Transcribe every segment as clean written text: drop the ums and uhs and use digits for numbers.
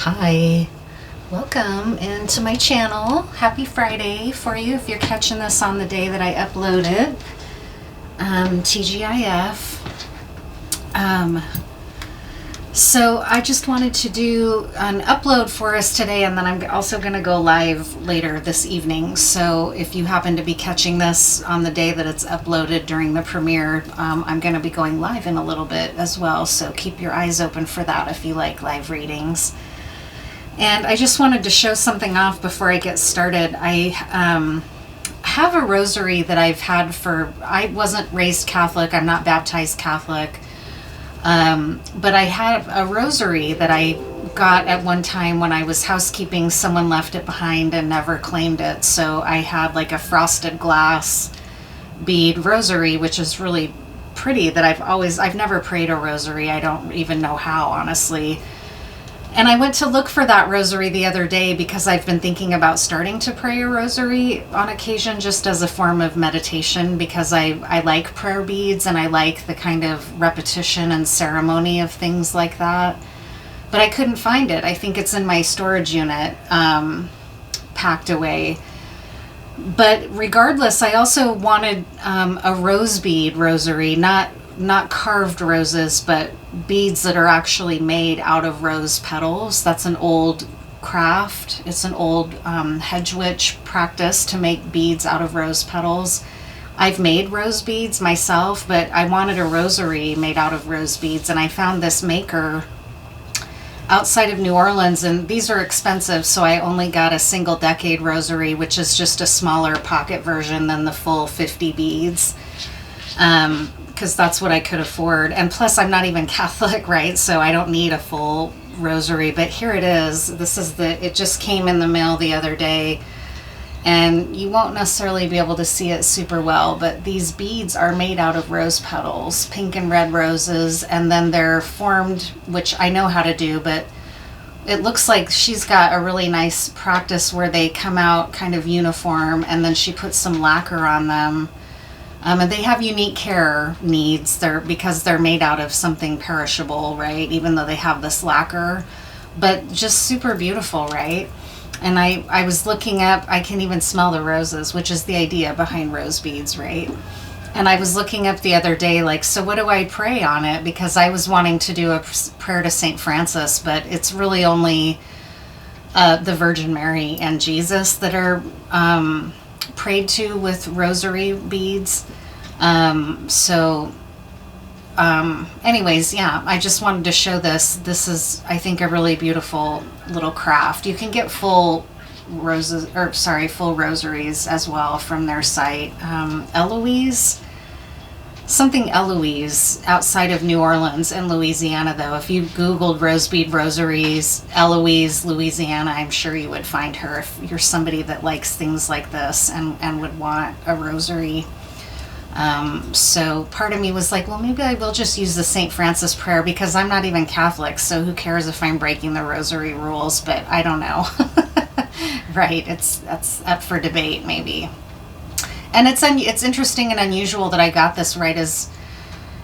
Hi, welcome into my channel. Happy Friday for you if you're catching this on the day that I uploaded. TGIF. So I just wanted to do an upload for us today, and then I'm also going to go live later this evening. So if you happen to be catching this on the day that it's uploaded during the premiere, I'm going to be going live in a little bit as well. So keep your eyes open for that if you like live readings. And I just wanted to show something off before I get started. I have a rosary that I've had I wasn't raised Catholic, I'm not baptized Catholic, but I had a rosary that I got at one time when I was housekeeping. Someone left it behind and never claimed it, so I had like a frosted glass bead rosary, which is really pretty, that I've never prayed a rosary. I don't even know how, honestly. And I went to look for that rosary the other day because I've been thinking about starting to pray a rosary on occasion, just as a form of meditation, because I like prayer beads and I like the kind of repetition and ceremony of things like that. But I couldn't find it. I think it's in my storage unit, packed away. But regardless, I also wanted a rose bead rosary, not carved roses, but beads that are actually made out of rose petals. That's an old craft. It's an old Hedge witch practice to make beads out of rose petals. I've made rose beads myself, but I wanted a rosary made out of rose beads, and I found this maker outside of New Orleans, and these are expensive, so I only got a single decade rosary, which is just a smaller pocket version than the full 50 beads. Because that's what I could afford. And plus, I'm not even Catholic, right? So I don't need a full rosary. But here it is. It just came in the mail the other day. And you won't necessarily be able to see it super well, but these beads are made out of rose petals, pink and red roses, and then they're formed, which I know how to do, but it looks like she's got a really nice practice where they come out kind of uniform, and then she puts some lacquer on them. And they have unique care needs because they're made out of something perishable, right? Even though they have this lacquer, but just super beautiful, right? And I was looking up, I can even smell the roses, which is the idea behind rose beads, right? And I was looking up the other day, like, so what do I pray on it? Because I was wanting to do a prayer to St. Francis, but it's really only the Virgin Mary and Jesus that are prayed to with rosary beads. Anyways, yeah, I just wanted to show this. This is, I think, a really beautiful little craft. You can get full rosaries as well from their site. Eloise, outside of New Orleans in Louisiana, though. If you Googled rose bead rosaries, Eloise, Louisiana, I'm sure you would find her if you're somebody that likes things like this and would want a rosary. So part of me was like, well, maybe I will just use the St. Francis prayer, because I'm not even Catholic, so who cares if I'm breaking the rosary rules, but I don't know. Right, that's up for debate, maybe. And it's interesting and unusual that I got this right as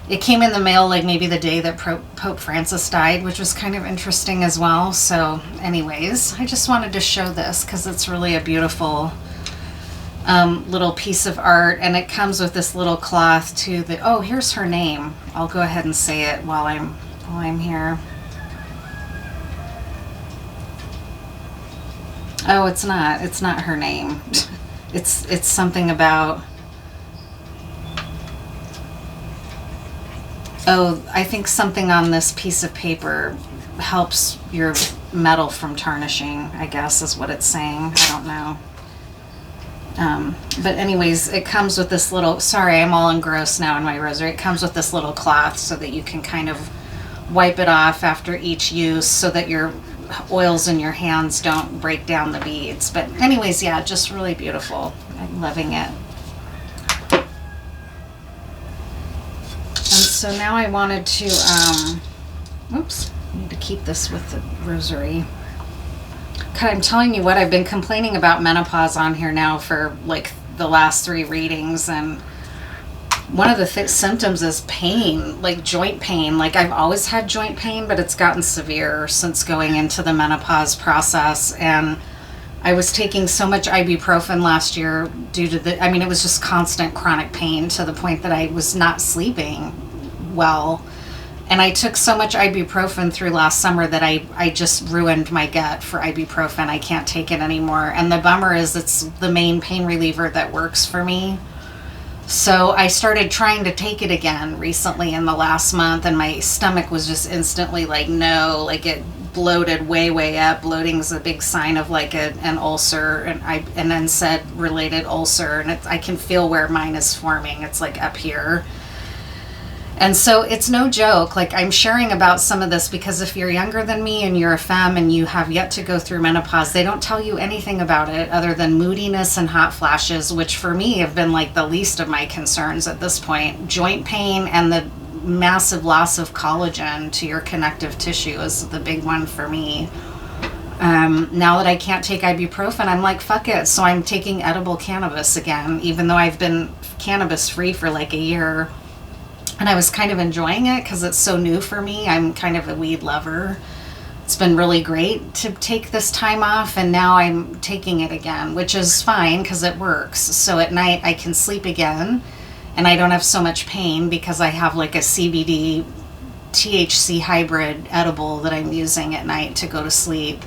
it came in the mail, like maybe the day that Pope Francis died, which was kind of interesting as well. So anyways, I just wanted to show this because it's really a beautiful little piece of art, and it comes with this little cloth too. Oh, here's her name. I'll go ahead and say it while I'm here. Oh, it's not her name. It's something about, I think something on this piece of paper helps your metal from tarnishing, I guess is what it's saying. I don't know. But anyways, it comes with this little, sorry, I'm all engrossed now in my rosary. It comes with this little cloth so that you can kind of wipe it off after each use so that your oils in your hands don't break down the beads. But anyways, yeah, just really beautiful. I'm loving it. And so now I wanted to, oops, I need to keep this with the rosary. God, I'm telling you what, I've been complaining about menopause on here now for like the last 3 readings, and one of the symptoms is pain, like joint pain. Like I've always had joint pain, but it's gotten severe since going into the menopause process. And I was taking so much ibuprofen last year due to it was just constant chronic pain to the point that I was not sleeping well. And I took so much ibuprofen through last summer that I just ruined my gut for ibuprofen. I can't take it anymore. And the bummer is it's the main pain reliever that works for me. So I started trying to take it again recently in the last month, and my stomach was just instantly like, no, like it bloated way up. Bloating is a big sign of like an ulcer, and then said related ulcer, and I can feel where mine is forming. It's like up here. And so it's no joke. Like I'm sharing about some of this because if you're younger than me and you're a femme and you have yet to go through menopause, they don't tell you anything about it other than moodiness and hot flashes, which for me have been like the least of my concerns at this point. Joint pain and the massive loss of collagen to your connective tissue is the big one for me. Now that I can't take ibuprofen, I'm like, fuck it. So I'm taking edible cannabis again, even though I've been cannabis free for like a year. And I was kind of enjoying it because it's so new for me. I'm kind of a weed lover. It's been really great to take this time off, and now I'm taking it again, which is fine because it works. So at night I can sleep again, and I don't have so much pain because I have like a CBD THC hybrid edible that I'm using at night to go to sleep.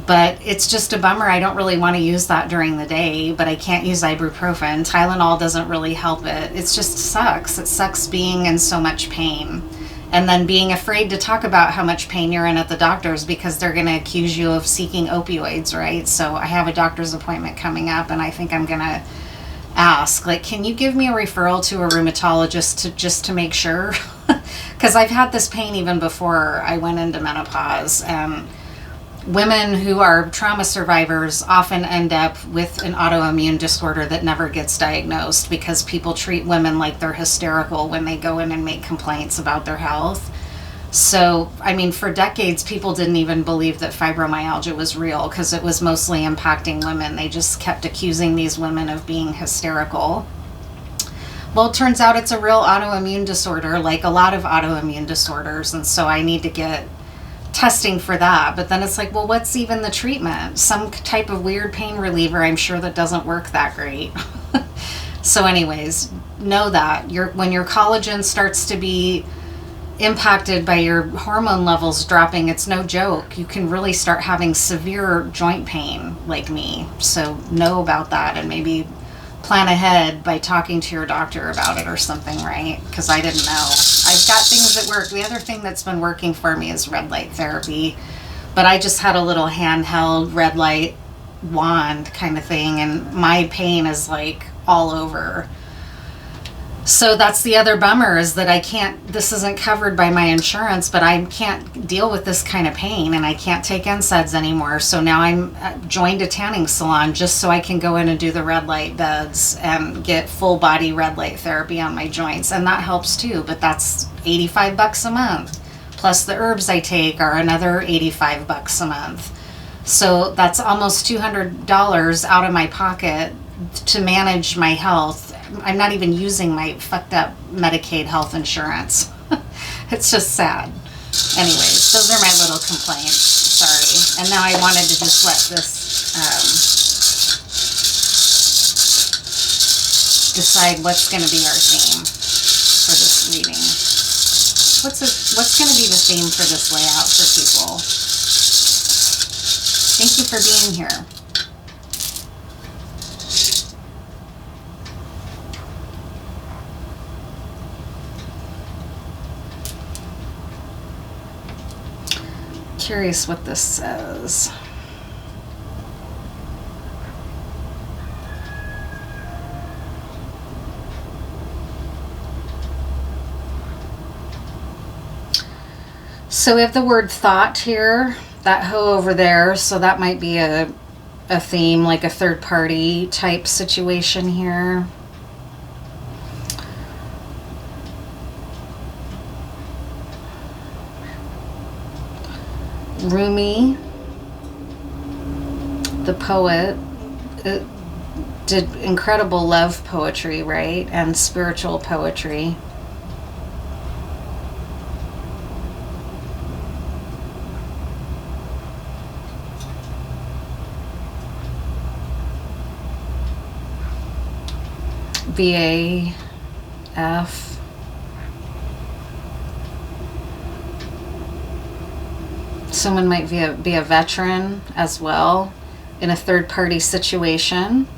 But it's just a bummer. I don't really want to use that during the day, but I can't use ibuprofen. Tylenol doesn't really help it. It just sucks. It sucks being in so much pain. And then being afraid to talk about how much pain you're in at the doctor's because they're going to accuse you of seeking opioids, right? So I have a doctor's appointment coming up, and I think I'm going to ask, like, can you give me a referral to a rheumatologist just to make sure? Because I've had this pain even before I went into menopause, and women who are trauma survivors often end up with an autoimmune disorder that never gets diagnosed because people treat women like they're hysterical when they go in and make complaints about their health. So, I mean, for decades, people didn't even believe that fibromyalgia was real because it was mostly impacting women. They just kept accusing these women of being hysterical. Well, it turns out it's a real autoimmune disorder, like a lot of autoimmune disorders, and so I need to get testing for that. But then it's like, well, what's even the treatment? Some type of weird pain reliever, I'm sure, that doesn't work that great. So anyways, know that when your collagen starts to be impacted by your hormone levels dropping, it's no joke. You can really start having severe joint pain like me. So know about that and maybe plan ahead by talking to your doctor about it or something, right? Because I didn't know. I've got things that work. The other thing that's been working for me is red light therapy, but I just had a little handheld red light wand kind of thing, and my pain is like all over. So that's the other bummer, is that this isn't covered by my insurance, but I can't deal with this kind of pain, and I can't take NSAIDs anymore. So now I'm joined a tanning salon just so I can go in and do the red light beds and get full body red light therapy on my joints. And that helps too, but that's $85 a month. Plus the herbs I take are another $85 a month. So that's almost $200 out of my pocket to manage my health. I'm not even using my fucked up Medicaid health insurance. It's just sad. Anyways, those are my little complaints. Sorry. And now I wanted to just let this decide what's going to be our theme for this reading. What's going to be the theme for this layout for people? Thank you for being here. Curious what this says. So we have the word thought here, that hoe over there, so that might be a theme, like a third party type situation here. Rumi, the poet, did incredible love poetry, right? And spiritual poetry. VAF. Someone might be a veteran as well in a third-party situation.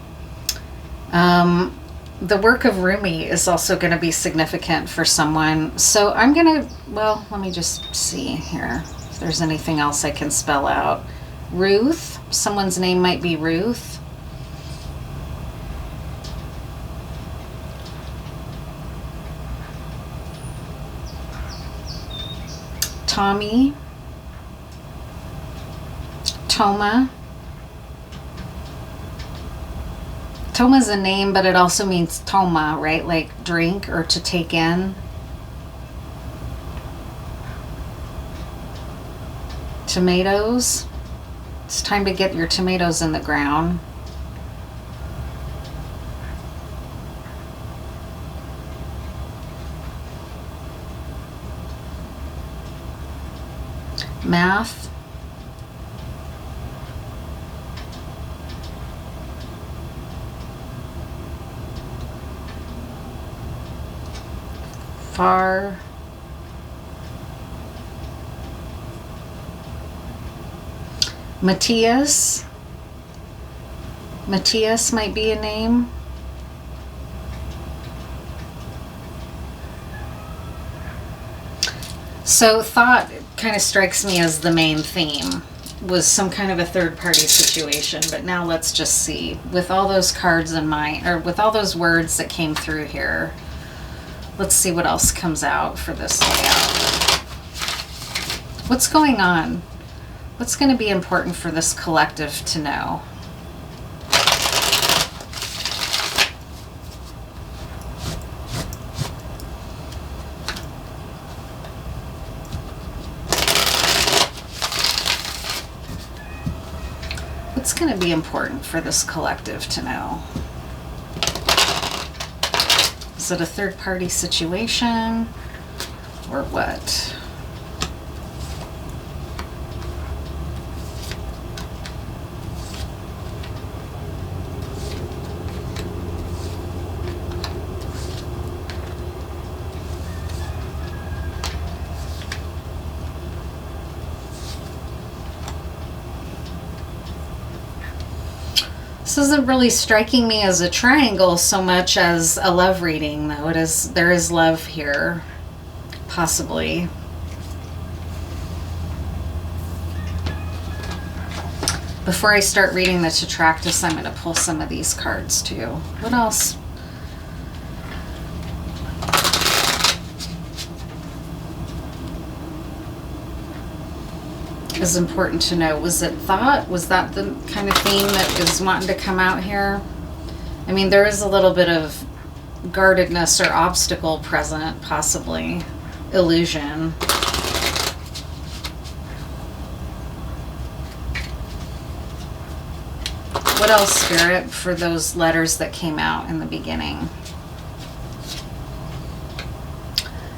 The work of Rumi is also going to be significant for someone. So I'm going to, well, let me just see here if there's anything else I can spell out. Ruth. Someone's name might be Ruth. Tommy. Toma. Toma's a name, but it also means toma, right? Like drink or to take in. Tomatoes. It's time to get your tomatoes in the ground. Math. Far. Matthias. Matthias might be a name. So thought kind of strikes me as the main theme, was some kind of a third party situation. But now let's just see, with all those cards in mind, or with all those words that came through here, let's see what else comes out for this layout. What's going on? What's going to be important for this collective to know? What's going to be important for this collective to know? Is it a third-party situation or what? This isn't really striking me as a triangle so much as a love reading, though. There is love here, possibly. Before I start reading the Tetractys, I'm going to pull some of these cards too. What else? Is important to know. Was it thought? Was that the kind of theme that is wanting to come out here? I mean, there is a little bit of guardedness or obstacle present, possibly. Illusion. What else, Spirit, for those letters that came out in the beginning?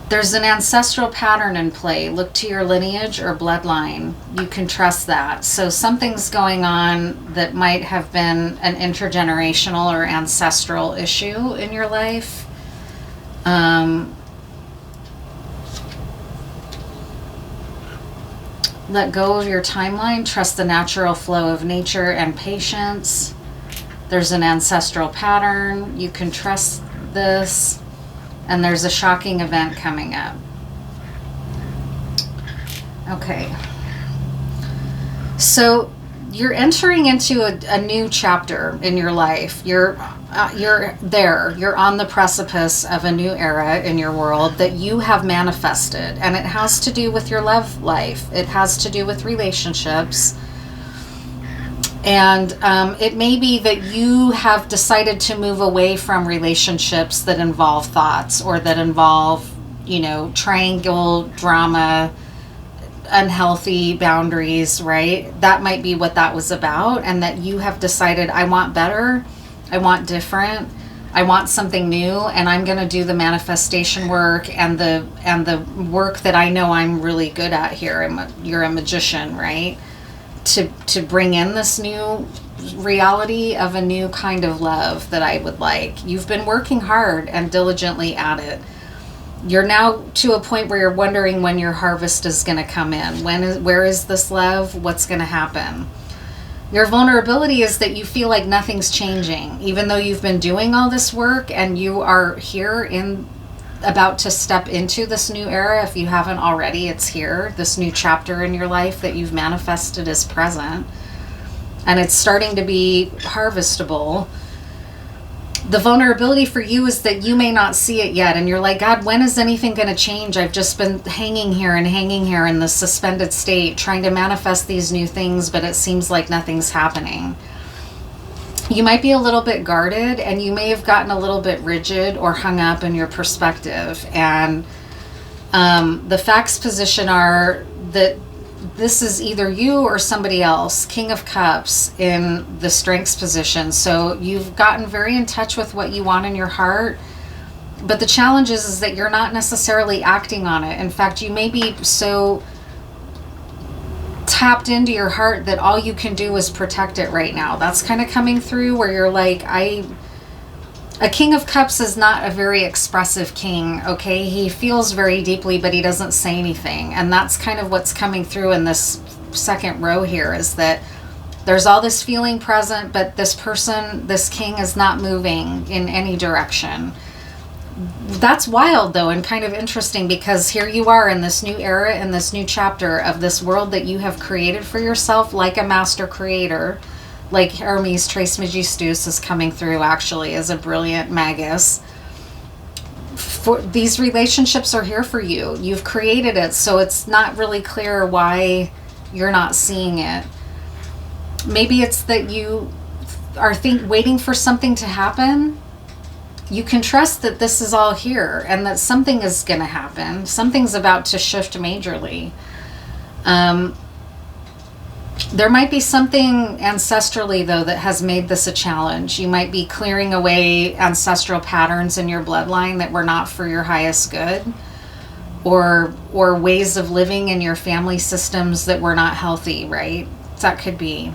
There's an ancestral pattern in play. Look to your lineage or bloodline. You can trust that. So something's going on that might have been an intergenerational or ancestral issue in your life. Let go of your timeline. Trust the natural flow of nature and patience. There's an ancestral pattern. You can trust this. And there's a shocking event coming up. Okay. So you're entering into a new chapter in your life. You're there. You're on the precipice of a new era in your world that you have manifested. And it has to do with your love life. It has to do with relationships. And it may be that you have decided to move away from relationships that involve thoughts or that involve, triangle drama, unhealthy boundaries, right? That might be what that was about, and that you have decided, I want better. I want different. I want something new, and I'm going to do the manifestation work and the work that I know I'm really good at here. You're a magician, right? To bring in this new reality of a new kind of love that I would like. You've been working hard and diligently at it. You're now to a point where you're wondering when your harvest is going to come in. Where is this love? What's going to happen? Your vulnerability is that you feel like nothing's changing, even though you've been doing all this work and you are here about to step into this new era. If you haven't already, it's here. This new chapter in your life that you've manifested is present. And it's starting to be harvestable. The vulnerability for you is that you may not see it yet. And you're like, God, when is anything going to change? I've just been hanging here in this suspended state, trying to manifest these new things, but it seems like nothing's happening. You might be a little bit guarded, and you may have gotten a little bit rigid or hung up in your perspective. And the facts position are that this is either you or somebody else, King of Cups in the strengths position. So you've gotten very in touch with what you want in your heart, but the challenge is that you're not necessarily acting on it. In fact, you may be so tapped into your heart that all you can do is protect it right now. That's kind of coming through where you're like, a King of Cups is not a very expressive king, okay? He feels very deeply, but he doesn't say anything. And that's kind of what's coming through in this second row here, is that there's all this feeling present, but this person, this king, is not moving in any direction. That's wild, though, and kind of interesting, because here you are in this new era, in this new chapter of this world that you have created for yourself, like a master creator. Like Hermes Trismegistus is coming through, actually, as a brilliant magus. These relationships are here for you. You've created it, so it's not really clear why you're not seeing it. Maybe it's that you are waiting for something to happen. You can trust that this is all here and that something is going to happen. Something's about to shift majorly. There might be something ancestrally, though, that has made this a challenge. You might be clearing away ancestral patterns in your bloodline that were not for your highest good, or ways of living in your family systems that were not healthy, right? That could be.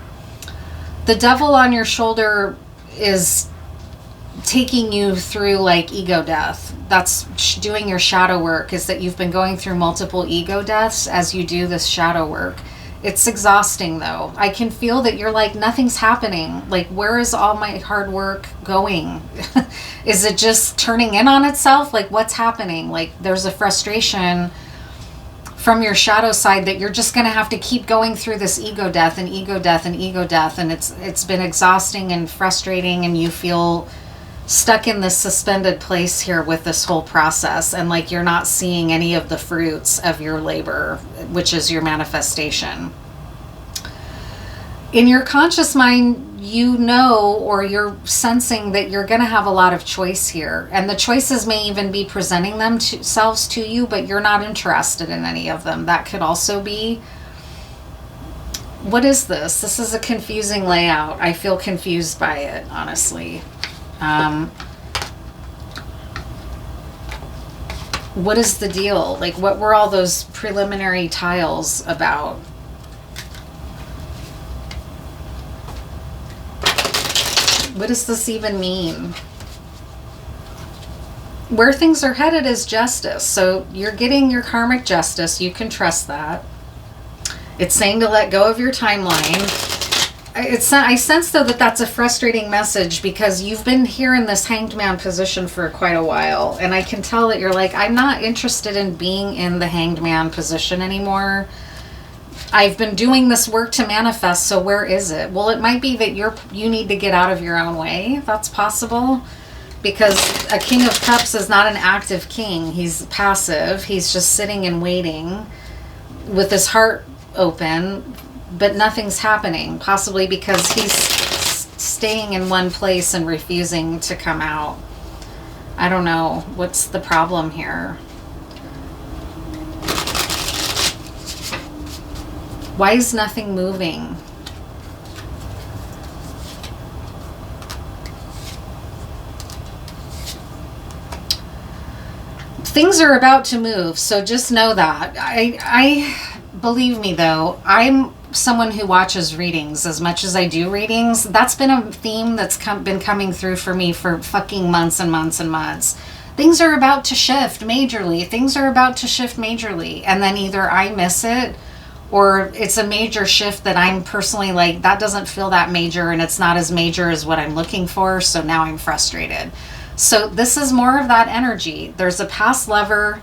The devil on your shoulder is taking you through like ego death. That's doing your shadow work, is that you've been going through multiple ego deaths as you do this shadow work. It's exhausting, though. I can feel that you're like, nothing's happening. Like, where is all my hard work going? Is it just turning in on itself? Like, what's happening? Like, there's a frustration from your shadow side that you're just going to have to keep going through this ego death and ego death and ego death. And it's been exhausting and frustrating, and you feel stuck in this suspended place here with this whole process, and like you're not seeing any of the fruits of your labor, which is your manifestation. In your conscious mind, you know, or you're sensing that you're going to have a lot of choice here, and the choices may even be presenting themselves to you, but you're not interested in any of them. That could also be. What is this? This is a confusing layout. I feel confused by it, honestly. What is the deal? Like, what were all those preliminary tiles about? What does this even mean? Where things are headed is justice. So you're getting your karmic justice. You can trust that. It's saying to let go of your timeline. I sense, though, that that's a frustrating message, because you've been here in this hanged man position for quite a while. And I can tell that you're like, I'm not interested in being in the hanged man position anymore. I've been doing this work to manifest, so where is it? Well, it might be that you need to get out of your own way. That's possible. Because a King of Cups is not an active king. He's passive. He's just sitting and waiting with his heart open, but nothing's happening, possibly because he's staying in one place and refusing to come out. I don't know. What's the problem here? Why is nothing moving? things are about to move, so just know that. I believe me though, I'm someone who watches readings as much as I do readings. That's been a theme that's been coming through for me for fucking months and months and months. Things are about to shift majorly. Things are about to shift majorly. And then either I miss it or it's a major shift that I'm personally like, that doesn't feel that major and it's not as major as what I'm looking for. So now I'm frustrated. So this is more of that energy. There's a past lover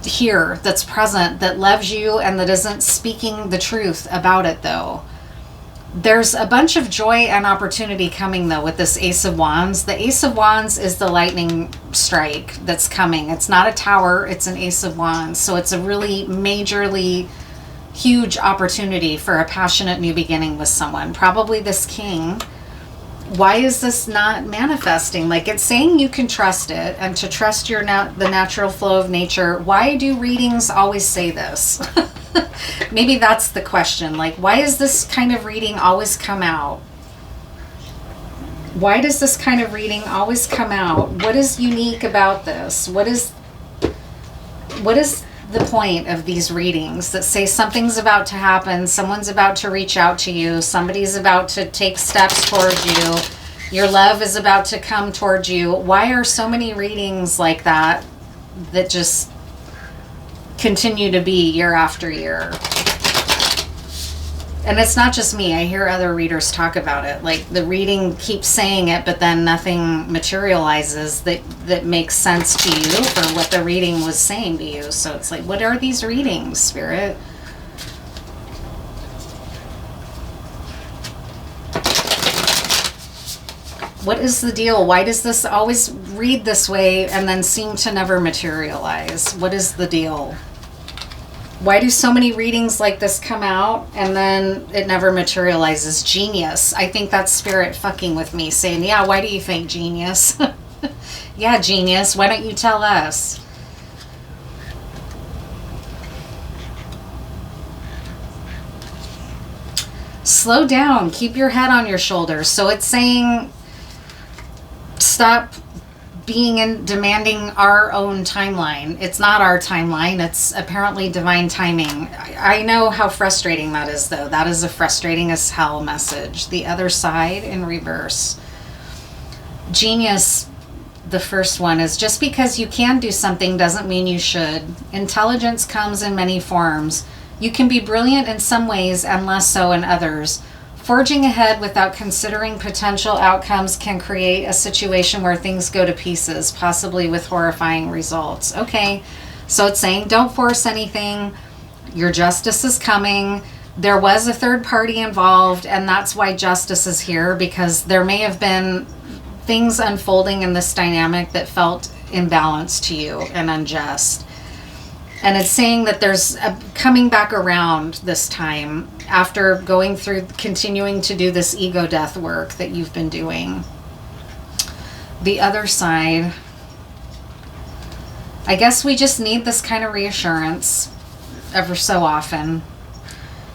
here that's present that loves you and that isn't speaking the truth about it though. There's a bunch of joy and opportunity coming though with this Ace of Wands. The Ace of Wands is the lightning strike that's coming. It's not a tower, it's an Ace of Wands. So it's a really majorly huge opportunity for a passionate new beginning with someone. Probably this king. Why is this not manifesting? Like, it's saying you can trust it and to trust the natural flow of nature. Why do readings always say this? Maybe that's the question. Like, why is this kind of reading always come out? Why does this kind of reading always come out? What is unique about this? What is the point of these readings that say something's about to happen, someone's about to reach out to you, somebody's about to take steps towards you, your love is about to come towards you? Why are so many readings like that that just continue to be year after year? And it's not just me. I hear other readers talk about it. Like, the reading keeps saying it, but then nothing materializes that makes sense to you for what the reading was saying to you. So it's like, what are these readings, Spirit? What is the deal? Why does this always read this way and then seem to never materialize? What is the deal? Why do so many readings like this come out and then it never materializes? Genius. I think that's Spirit fucking with me, saying, yeah, why do you think, genius? Yeah, genius. Why don't you tell us? Slow down. Keep your head on your shoulders. So it's saying stop being and demanding our own timeline. It's not our timeline. It's apparently divine timing. I know how frustrating that is, though. That is a frustrating as hell message. The other side in reverse. Genius, the first one, is just because you can do something doesn't mean you should. Intelligence comes in many forms. You can be brilliant in some ways and less so in others. Forging ahead without considering potential outcomes can create a situation where things go to pieces, possibly with horrifying results. Okay, so it's saying don't force anything. Your justice is coming. There was a third party involved, and that's why justice is here, because there may have been things unfolding in this dynamic that felt imbalanced to you and unjust. And it's saying that there's a coming back around this time after going through, continuing to do this ego death work that you've been doing. The other side, I guess we just need this kind of reassurance ever so often.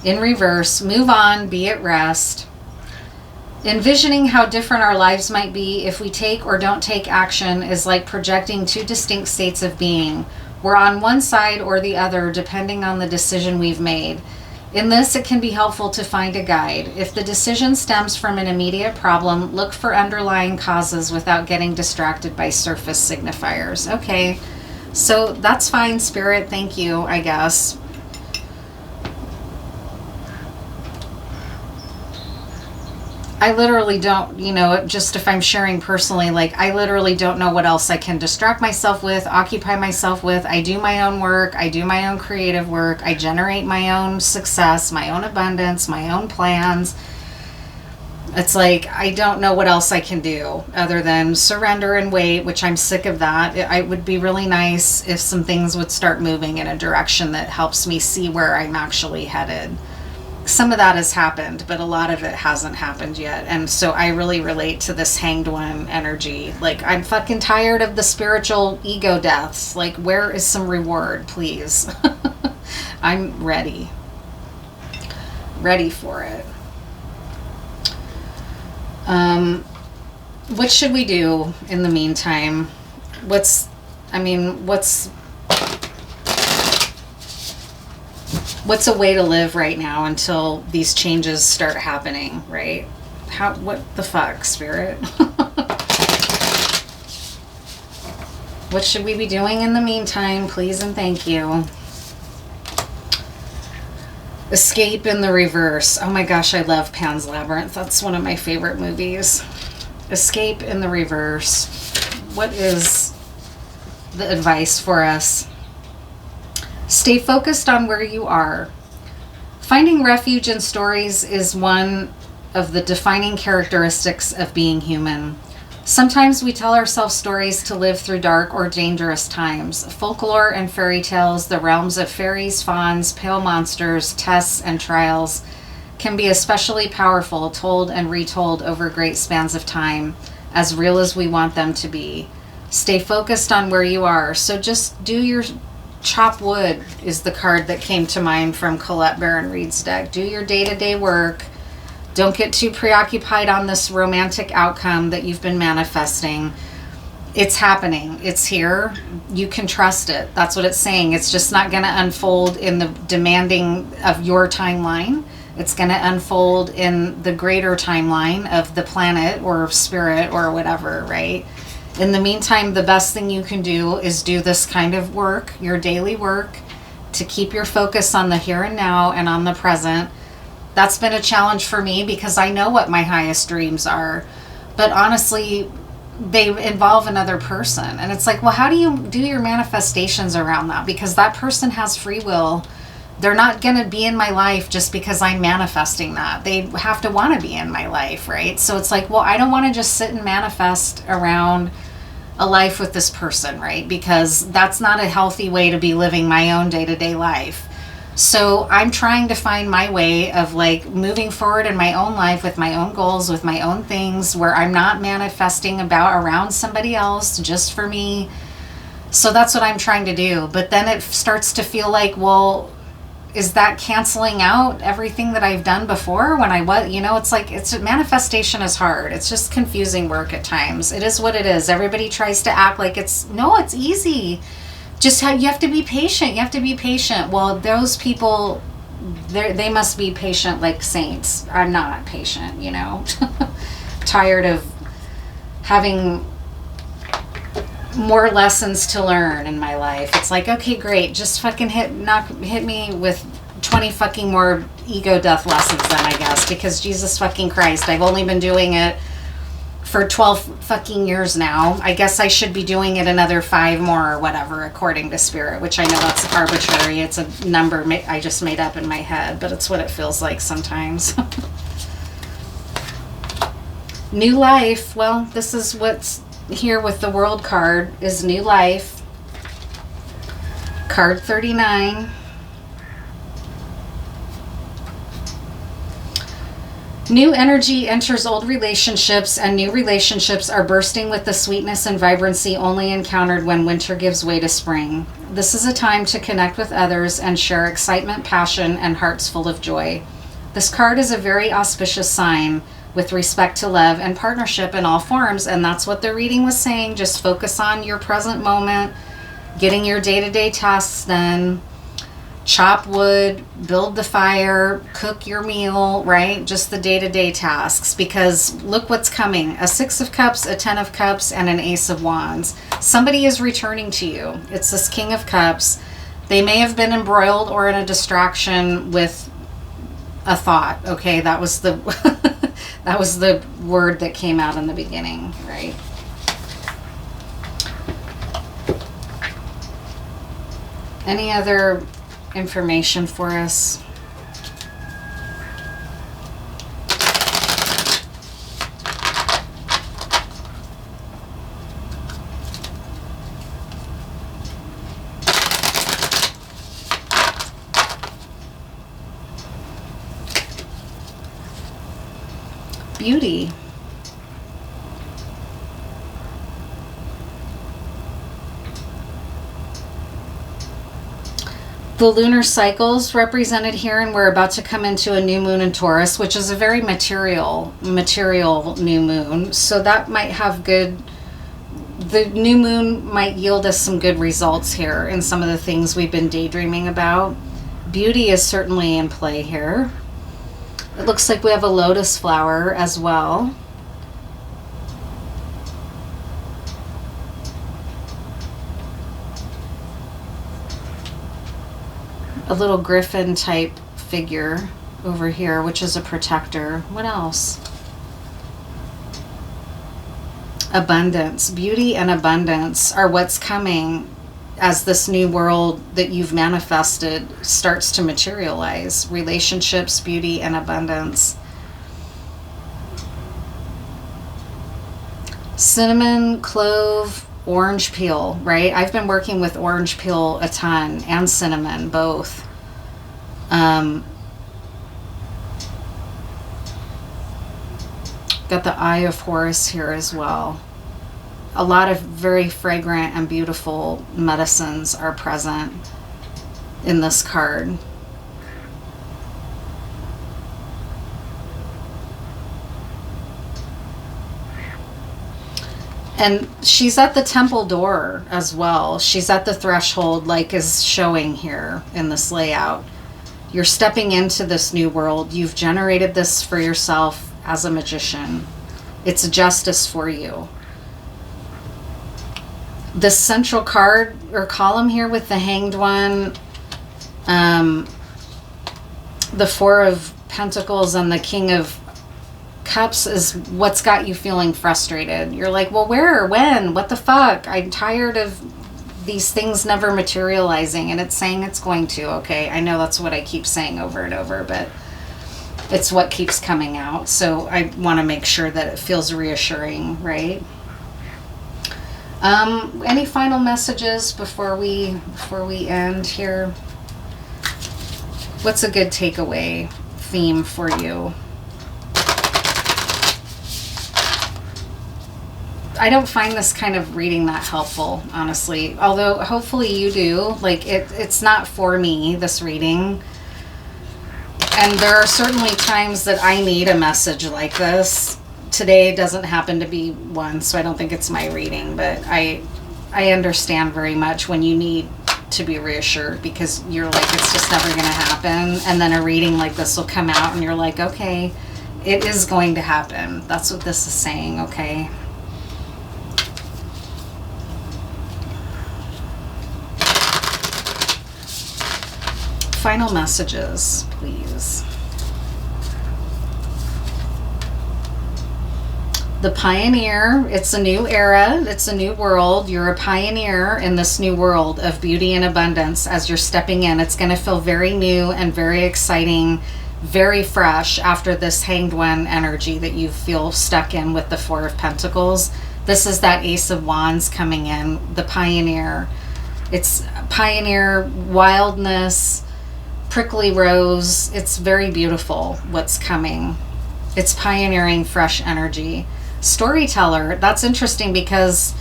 In reverse, move on, be at rest. Envisioning how different our lives might be if we take or don't take action is like projecting two distinct states of being. We're on one side or the other depending on the decision we've made. In this, it can be helpful to find a guide. If the decision stems from an immediate problem, look for underlying causes without getting distracted by surface signifiers. Okay, so that's fine, Spirit. Thank you, I guess. I literally don't, just if I'm sharing personally, like, I literally don't know what else I can distract myself with, occupy myself with. I do my own work. I do my own creative work. I generate my own success, my own abundance, my own plans. It's like, I don't know what else I can do other than surrender and wait, which I'm sick of that. It would be really nice if some things would start moving in a direction that helps me see where I'm actually headed. Some of that has happened, but a lot of it hasn't happened yet. And so I really relate to this hanged one energy. Like, I'm fucking tired of the spiritual ego deaths. Like, where is some reward, please? I'm ready. Ready for it. What should we do in the meantime? I mean, what's a way to live right now until these changes start happening, right? What the fuck, Spirit? What should we be doing in the meantime? Please and thank you. Escape in the reverse. Oh my gosh, I love Pan's Labyrinth. That's one of my favorite movies. Escape in the reverse. What is the advice for us? Stay focused on where you are. Finding refuge in stories is one of the defining characteristics of being human. Sometimes we tell ourselves stories to live through dark or dangerous times. Folklore and fairy tales, the realms of fairies, fauns, pale monsters, tests, and trials can be especially powerful, told and retold over great spans of time, as real as we want them to be. Stay focused on where you are. So just do your chop wood is the card that came to mind from Colette Baron Reed's deck. Do your day-to-day work. Don't get too preoccupied on this romantic outcome that you've been manifesting. It's happening. It's here. You can trust it. That's what it's saying. It's just not going to unfold in the demanding of your timeline. It's going to unfold in the greater timeline of the planet or spirit or whatever, right? In the meantime, the best thing you can do is do this kind of work, your daily work, to keep your focus on the here and now and on the present. That's been a challenge for me because I know what my highest dreams are. But honestly, they involve another person. And it's like, well, how do you do your manifestations around that? Because that person has free will. They're not going to be in my life just because I'm manifesting that. They have to want to be in my life, right? So it's like, well, I don't want to just sit and manifest around a life with this person, right? Because that's not a healthy way to be living my own day-to-day life. So I'm trying to find my way of like moving forward in my own life with my own goals, with my own things, where I'm not manifesting around somebody else just for me. So that's what I'm trying to do. But then it starts to feel like, well, is that canceling out everything that I've done before when I was, it's like, manifestation is hard. It's just confusing work at times. It is what it is. Everybody tries to act like it's easy. Just you have to be patient. You have to be patient. Well, those people, they must be patient like saints. I'm not patient, Tired of having more lessons to learn in my life. It's like, okay, great. Just fucking hit me with 20 fucking more ego death lessons then, I guess. Because Jesus fucking Christ, I've only been doing it for 12 fucking years now. I guess I should be doing it another 5 more or whatever, according to Spirit, which I know that's arbitrary. It's a number I just made up in my head, but it's what it feels like sometimes. New life. Well, this is what's here with the World card is new life. Card 39. New energy enters old relationships, and new relationships are bursting with the sweetness and vibrancy only encountered when winter gives way to spring. This is a time to connect with others and share excitement, passion, and hearts full of joy. This card is a very auspicious sign with respect to love and partnership in all forms, and that's what the reading was saying. Just focus on your present moment, getting your day-to-day tasks done. Chop wood, build the fire, cook your meal, right? Just the day-to-day tasks, because look what's coming. A 6 of Cups, a 10 of Cups, and an Ace of Wands. Somebody is returning to you. It's this King of Cups. They may have been embroiled or in a distraction with a thought. Okay, that was the that was the word that came out in the beginning, right? Any other information for us? Beauty. The lunar cycles represented here, and we're about to come into a new moon in Taurus, which is a very material new moon. So that might have good the new moon might yield us some good results here in some of the things we've been daydreaming about. Beauty is certainly in play here. It looks like we have a lotus flower as well. A little griffin type figure over here, which is a protector. What else? Abundance. Beauty and abundance are what's coming as this new world that you've manifested starts to materialize. Relationships, beauty, and abundance. Cinnamon, clove, orange peel, right? I've been working with orange peel a ton, and cinnamon, both. Got the Eye of Horus here as well. A lot of very fragrant and beautiful medicines are present in this card. And she's at the temple door as well. She's at the threshold, like is showing here in this layout. You're stepping into this new world. You've generated this for yourself as a magician. It's justice for you. This central card or column here with the Hanged One, the Four of Pentacles and the King of Cups is what's got you feeling frustrated. You're like, well, where, when, what the fuck? I'm tired of these things never materializing, and it's saying it's going to, okay? I know that's what I keep saying over and over, but it's what keeps coming out. So I want to make sure that it feels reassuring, right? Any final messages before we end here? What's a good takeaway theme for you? I don't find this kind of reading that helpful, honestly. Although hopefully you do. Like it's not for me, this reading. And there are certainly times that I need a message like this. Today doesn't happen to be one, so I don't think it's my reading, but I understand very much when you need to be reassured, because you're like, it's just never going to happen. And then a reading like this will come out and you're like, okay, it is going to happen. That's what this is saying, okay? Final messages, please. The pioneer, it's a new era, it's a new world. You're a pioneer in this new world of beauty and abundance as you're stepping in. It's going to feel very new and very exciting, very fresh after this Hanged One energy that you feel stuck in with the Four of Pentacles. This is that Ace of Wands coming in, the pioneer. It's pioneer, wildness, prickly rose. It's very beautiful what's coming. It's pioneering fresh energy. Storyteller, that's interesting because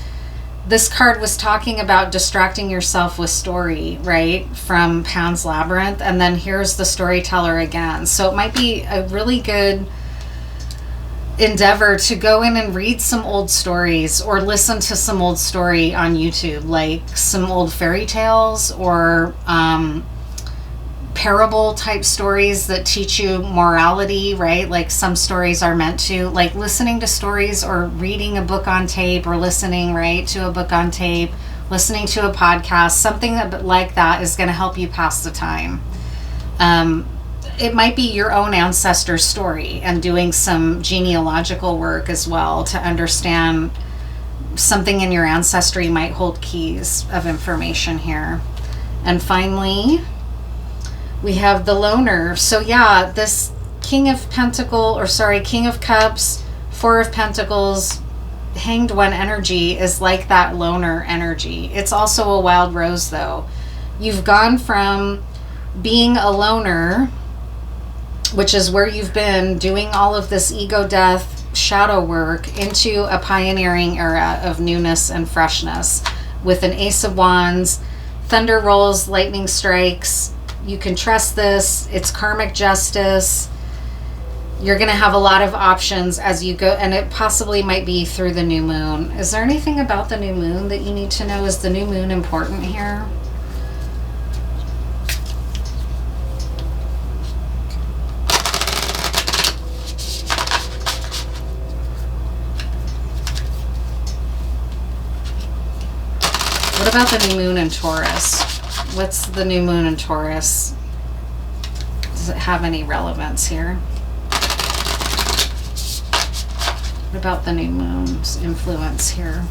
this card was talking about distracting yourself with story, right? From Pan's Labyrinth. And then here's the storyteller again. So it might be a really good endeavor to go in and read some old stories or listen to some old story on YouTube, like some old fairy tales or parable type stories that teach you morality, right? Like some stories are meant to, like listening to stories or reading a book on tape or listening, right, to a book on tape, listening to a podcast, something that, like that is going to help you pass the time. It might be your own ancestor's story and doing some genealogical work as well to understand something in your ancestry might hold keys of information here. And finally, we have the loner. So yeah, this King of Cups, Four of Pentacles, Hanged One energy is like that loner energy. It's also a wild rose though. You've gone from being a loner, which is where you've been doing all of this ego death shadow work, into a pioneering era of newness and freshness with an Ace of Wands, thunder rolls, lightning strikes. You can trust this. It's karmic justice. You're going to have a lot of options as you go, and it possibly might be through the new moon. Is there anything about the new moon that you need to know? Is the new moon important here? What about the new moon in Taurus? What's the new moon in Taurus? Does it have any relevance here? What about the new moon's influence here?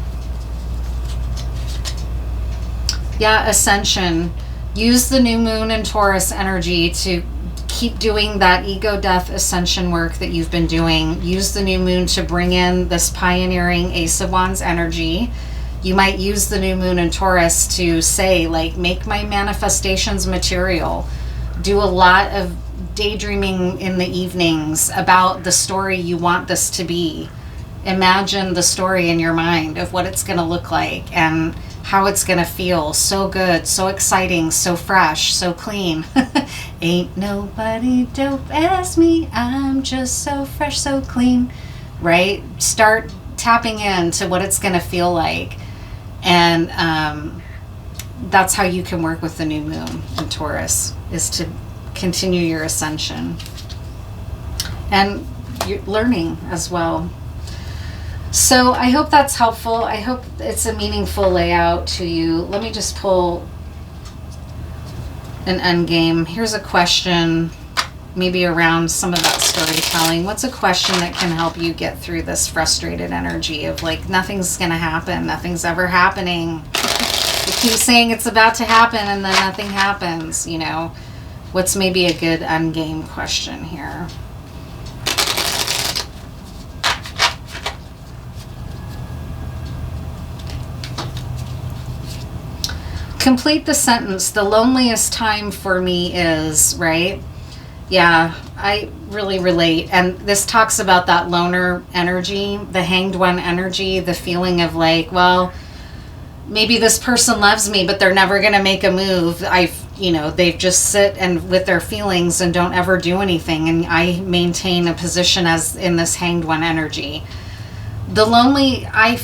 Yeah, ascension. Use the new moon in Taurus energy to keep doing that ego death ascension work that you've been doing. Use the new moon to bring in this pioneering Ace of Wands energy. You might use the new moon in Taurus to say, like, make my manifestations material. Do a lot of daydreaming in the evenings about the story you want this to be. Imagine the story in your mind of what it's going to look like and how it's going to feel. So good, so exciting, so fresh, so clean. Ain't nobody dope as me. I'm just so fresh, so clean. Right? Start tapping into what it's going to feel like. And that's how you can work with the new moon in Taurus, is to continue your ascension. And you're learning as well. So I hope that's helpful. I hope it's a meaningful layout to you. Let me just pull an endgame. Here's a question, maybe around some of that storytelling. What's a question that can help you get through this frustrated energy of like, nothing's going to happen, nothing's ever happening. You keep saying it's about to happen and then nothing happens, you know. What's maybe a good endgame question here? Complete the sentence. The loneliest time for me is, right? Yeah, I really relate. And this talks about that loner energy, the hanged one energy, the feeling of like, well, maybe this person loves me, but they're never going to make a move. They've just sit and with their feelings and don't ever do anything. And I maintain a position as in this hanged one energy. The lonely, I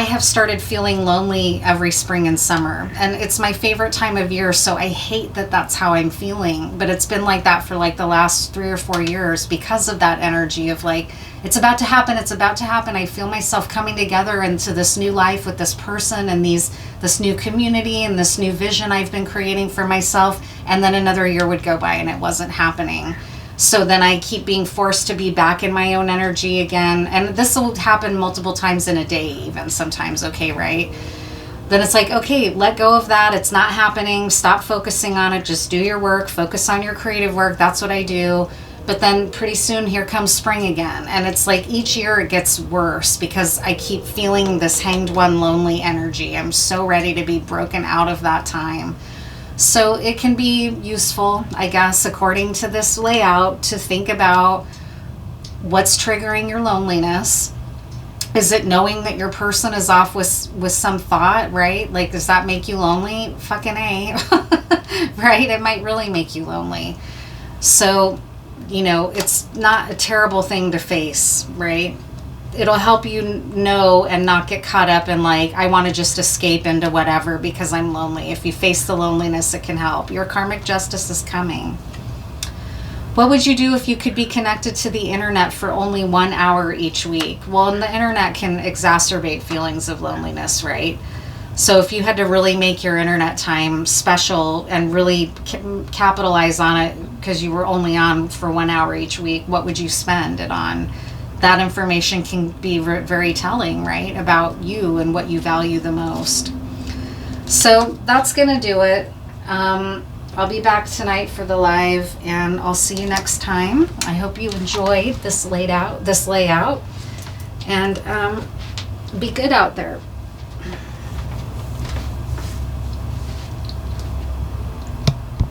have started feeling lonely every spring and summer, and it's my favorite time of year, so I hate that that's how I'm feeling, but it's been like that for like the last 3 or 4 years because of that energy of like, it's about to happen, it's about to happen. I feel myself coming together into this new life with this person and this new community and this new vision I've been creating for myself, and then another year would go by and it wasn't happening. So then I keep being forced to be back in my own energy again. And this will happen multiple times in a day even sometimes, okay, right? Then it's like, okay, let go of that. It's not happening. Stop focusing on it. Just do your work. Focus on your creative work. That's what I do. But then pretty soon here comes spring again. And it's like each year it gets worse because I keep feeling this hanged one lonely energy. I'm so ready to be broken out of that time. So it can be useful, I guess, according to this layout, to think about what's triggering your loneliness. Is it knowing that your person is off with some thought, right? Like, does that make you lonely? Fucking A, right? It might really make you lonely. So, it's not a terrible thing to face, right? It'll help you know and not get caught up in like, I want to just escape into whatever because I'm lonely. If you face the loneliness, it can help. Your karmic justice is coming. What would you do if you could be connected to the internet for only 1 hour each week? Well, and the internet can exacerbate feelings of loneliness, right? So if you had to really make your internet time special and really capitalize on it because you were only on for 1 hour each week, what would you spend it on? That information can be very telling, right, about you and what you value the most. So that's going to do it. I'll be back tonight for the live, and I'll see you next time. I hope you enjoyed this layout, and be good out there.